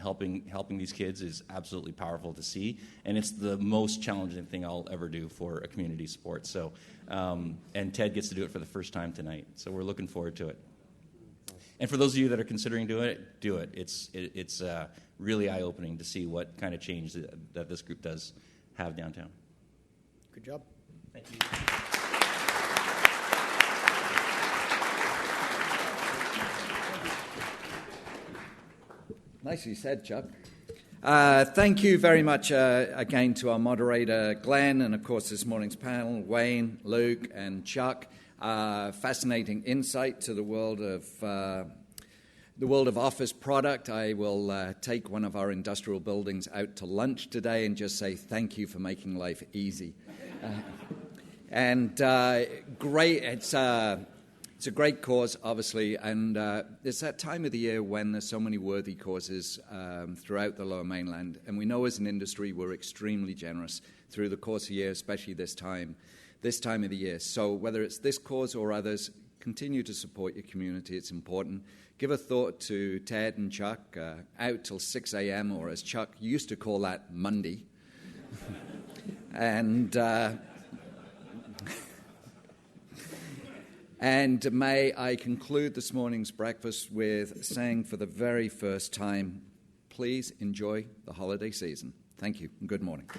helping these kids is absolutely powerful to see. And it's the most challenging thing I'll ever do for a community sport. So, and Ted gets to do it for the first time tonight. So we're looking forward to it. And for those of you that are considering doing it, do it. It's really eye-opening to see what kind of change that this group does have downtown. Good job. Thank you. Nicely said, Chuck. Thank you very much again to our moderator, Glenn, and of course this morning's panel, Wayne, Luke, and Chuck. Fascinating insight to the world of office product. I will take one of our industrial buildings out to lunch today and just say thank you for making life easy. Great. It's a great cause, obviously, and it's that time of the year when there's so many worthy causes throughout the Lower Mainland, and we know as an industry we're extremely generous through the course of the year, especially this time of the year. So whether it's this cause or others, continue to support your community. It's important. Give a thought to Ted and Chuck, out till 6 a.m., or as Chuck used to call that, Monday. And may I conclude this morning's breakfast with saying for the very first time, please enjoy the holiday season. Thank you and good morning.